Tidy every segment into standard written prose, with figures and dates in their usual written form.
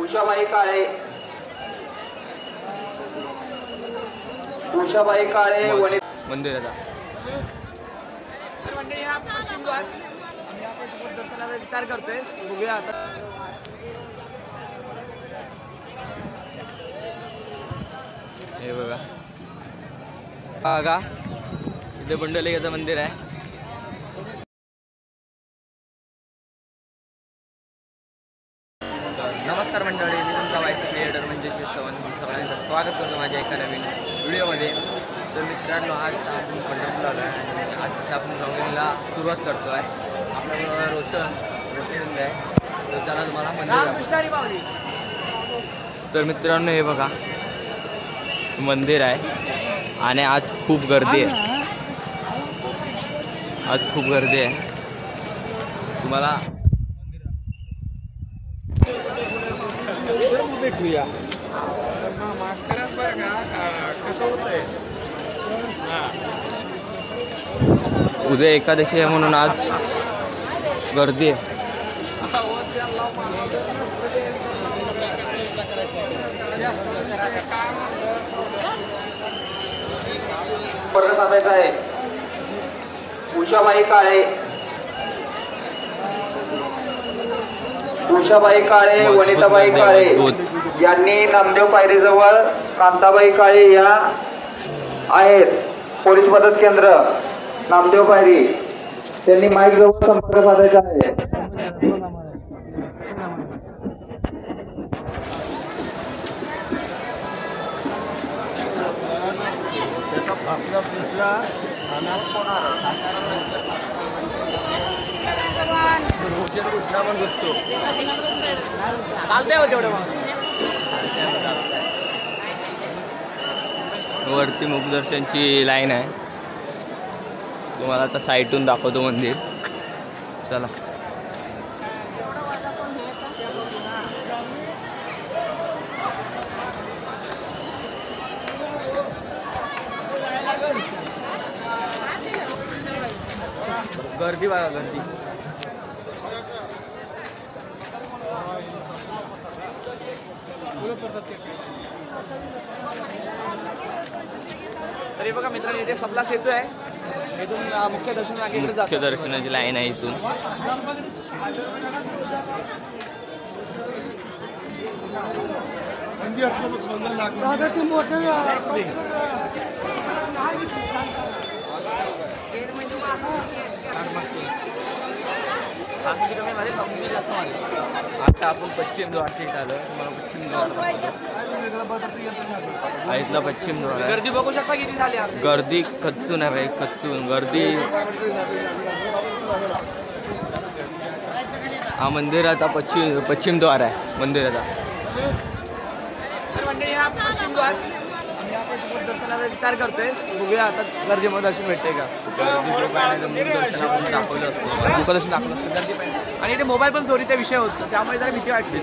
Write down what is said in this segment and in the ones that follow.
उषाबाई काळे, उषाबाई काळे मंदिराचा मंडळी हा पश्चिम द्वार आम्ही आपण दर्शनाचा विचार करतोय. बघूया आता. हे बघा बघा इथे बंडलिकाचं मंदिर आहे. नमस्कार मंडळी, मी तुमचा वाईस क्रिएटर म्हणजे सगळ्यांचं स्वागत करतो माझ्या एका नवीन व्हिडिओमध्ये. तर मित्रांनो, आज आपण पंढरपूरला आलो आहे. आज आपण ब्लॉगिंगला सुरुवात करतो आहे. आपल्याबरोबर रोशन आहे. तर चला तुम्हाला मंदिर. तर मित्रांनो, हे बघा मंदिर आहे आणि आज खूप गर्दी आहे. आज खूप गर्दी आहे. तुम्हाला भेटूया. उद्या एकादशी आहे म्हणून आज गर्दी आहे. साधायचा आहे. उषाबाई काळे, उषाबाई काळे, वनिताबाई काळे यांनी नामदेव पायरीजवळ कांताबाई काळे या आहेत पोलीस मदत केंद्र नामदेव पायरी, त्यांनी माईक जवळ संपर्क साधायचा आहे. वरती मुखदर्शनची लाईन आहे. तुम्हाला आता साईटून दाखवतो मंदिर. चला. गर्दी बघा, गर्दी. तरी बघा मित्रांनो, इथे सबला सेतू आहे. इथून मुख्य दर्शनाकडे जातो. मुख्य दर्शनाची लाईन आहे इथून. आता आपण पश्चिम द्वारच्या इथं आलो. तुम्हाला पश्चिम द्वार इथला पश्चिम द्वार आहे. गर्दी बघू शकता किती झाली. गर्दी कच्चून आहे भाई, कच्चून गर्दी. हा मंदिराचा पश्चिम द्वार आहे मंदिराचा. तर मंडळी हा पश्चिम द्वार आम्ही आपण दर्शनाचा विचार करतोय. बघूया आता गर्दीमध्ये दर्शन भेटते का. मुखदर्शन दाखवलं असतं, मुखदर्शन दाखवलं असतं, गर्दी पाहिजे. आणि इथे मोबाईल पण चोरीचा विषय होतो, त्यामुळे जरा भीती वाटते.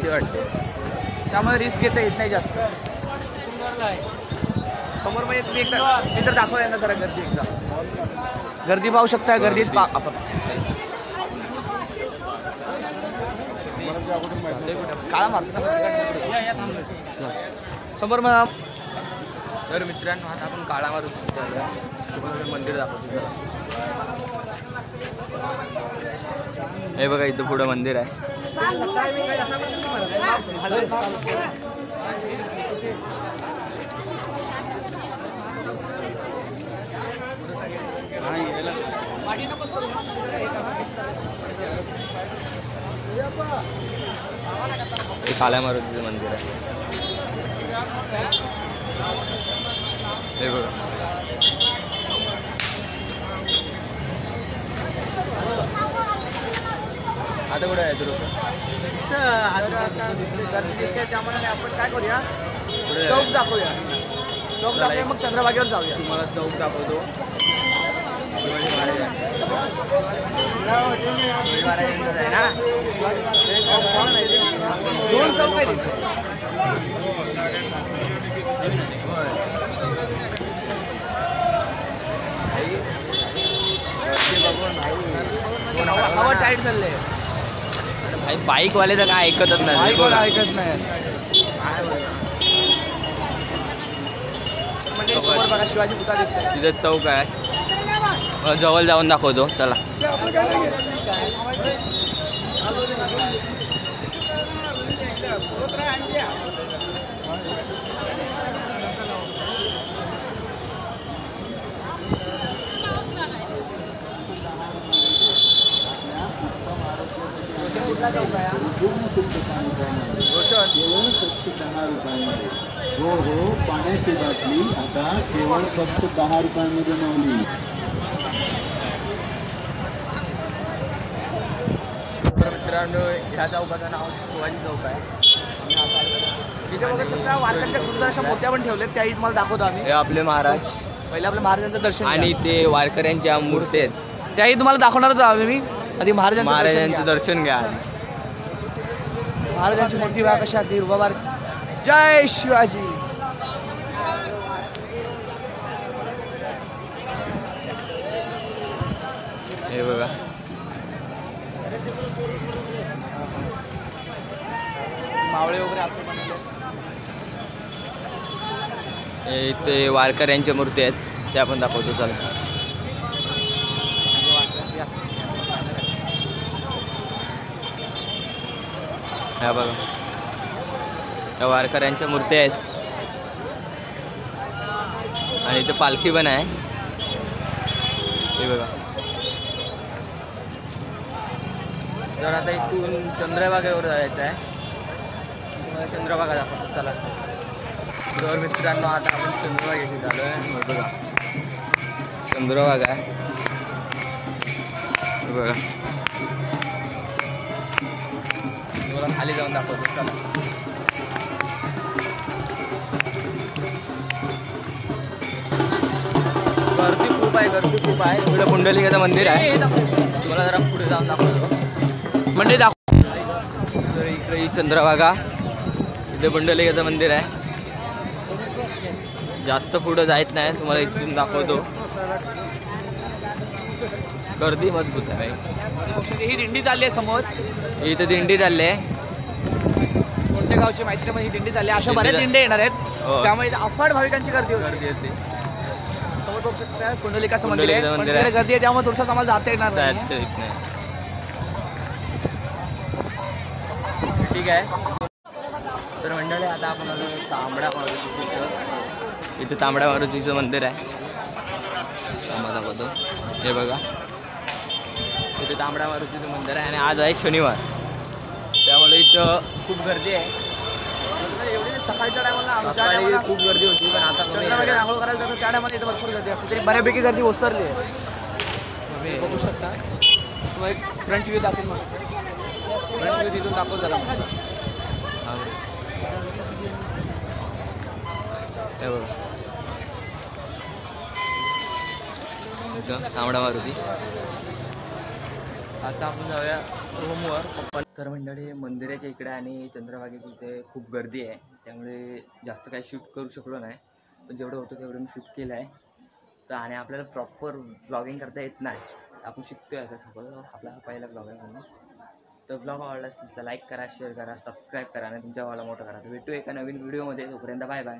त्यामुळे रिस्क घेता येत नाही जास्त. समोर म्हणजे तुम्ही एकदा मी तर दाखवा यांना जरा गर्दी. एकदा गर्दी पाहू शकता. गर्दीत काळा मारतो समोर मग. तर मित्रांनो, आता आपण काळा मारून मंदिर दाखवतो. हे बघा, इथं पुढं मंदिर आहे. हे काळ्या मारुतीचं मंदिर आहे. हे बघा, आता कुठे आहे तुला. त्यामुळे आपण काय करूया, चौक दाखवूया. चौक दाखवूया, मग चंद्रभागेवर जाऊया. तुम्हाला चौक दाखवतो. दोन चौक आहे. हवा टाईट चालले. आणि बाईकवाले तर काय ऐकतच नाही. कोण ऐकत नाही. म्हणजे समोर बघा शिवाजी पुतळा दिसतोय. तिथे चौक आहे. जवळ जाऊन दाखवतो चला. हो हो, पाण्याची बाटली आता केवळ फक्त 10 रुपयांमध्ये मिळाली. मित्रांनो ह्या चौकाचं नाव शिवाजी चौक आहे. तिथे बघा सुद्धा वारकऱ्यांच्या सुंदर अशा मूर्त्या पण ठेवल्यात. त्याही तुम्हाला दाखवतो आम्ही. हे आपले महाराज पहिले आपल्या महाराजांचं दर्शन आणि घ्या. ते वारकऱ्यांच्या मूर्ती आहेत. त्याही तुम्हाला दाखवणारच आहोत मी. आधी महाराजांचं दर्शन घ्या. महाराजांची मूर्ती बघा कशा हिरवाबार. जय शिवाजी. हे बघा मावळे वगैरे आपण बनवले. हे इथे वारकऱ्यांच्या मूर्ती आहेत. ते आपण दाखवतो चला. ह्या बघा या वारकऱ्यांच्या मूर्ती आहेत. आणि इथे पालखी पण आहे. हे बघा. तर आता इथून चंद्रभागेवर जायचं आहे. तुम्हाला चंद्रभागा दाखवतो चला. तर मित्रांनो आता आपण चंद्रभागेची झालो आहे. हे बघा चंद्रभागा आहे. हे बघा तुम्हाला खाली जाऊन दाखवतो चला. गर्दी खूप आहे. इकडे पुंडलिकाचं मंदिर आहे. तुम्हाला जरा पुढे जाऊन दाखवतो. म्हणजे तर इकडे ही चंद्रभागा. इथे पुंडलिकाचं मंदिर आहे. जास्त पुढं जायत नाही. तुम्हाला इथून दाखवतो. गर्दी मजबूत आहे. ही दिंडी चालली आहे समोर. इथे दिंडी चालली आहे. कोणत्या गावची माहिती नाही, पण ही दिंडी चालली आहे. अशा बऱ्याच दिंड्या येणार आहेत. हो. त्यामुळे इथे अफाट भाविकांची गर्दी होती. गर्दी येते. समोर बघू शकता पुंडलिकाचं मंदिर आहे. पुंडलिकाचं पण मंदिर तिकडे आहे. गर्दी आहे त्यामुळे थोडंसं आम्हाला जाता येणार नाही. जायचं येत नाही. ठीक आहे. तर मंडळी आता आपण आलो तांबडा मारुतीचं. इथे तांबडा मारुतीचं मंदिर आहे. दाखवतो. हे बघा इथे तांबडा मारुतीचं मंदिर आहे. आणि आज आहे शनिवार त्यामुळे इथं खूप गर्दी आहे. एवढी सकाळच्या टायमाला आमच्या सकाळी टायमाला खूप गर्दी होती पण आता कमी चंद्रभागेत आहे. आंघोळ करायला जातो त्या टायमाला इथे भरपूर गर्दी असते. तरी बऱ्यापैकी गर्दी ओसरली आहे. तुम्ही बघू शकता. तुम्हाला एक फ्रंट व्ह्यू दाखवून मग फ्रंट व्ह्यू तिथून दाखवू झाला. हे बघा इथं तांबडा मारुती. आता आपण जाऊया रूमवर. तर मंडळी मंदिराच्या इकडे आणि चंद्रभागेच्या इथे खूप गर्दी आहे. त्यामुळे जास्त काही शूट करू शकलो नाही. पण जेवढं होतं तेवढं मी शूट केलं आहे. तर आणि आपल्याला प्रॉपर व्लॉगिंग करता येत नाही. आपण शिकतोय आता सगळं. आपला हा पहिला ब्लॉग आहे म्हणून. तर ब्लॉग आवडला असेल तर लाईक करा, शेअर करा, सबस्क्राईब करा आणि तुमच्या भावाला मोठं करा. तर भेटू एका नवीन व्हिडिओमध्ये. तोपर्यंत बाय बाय.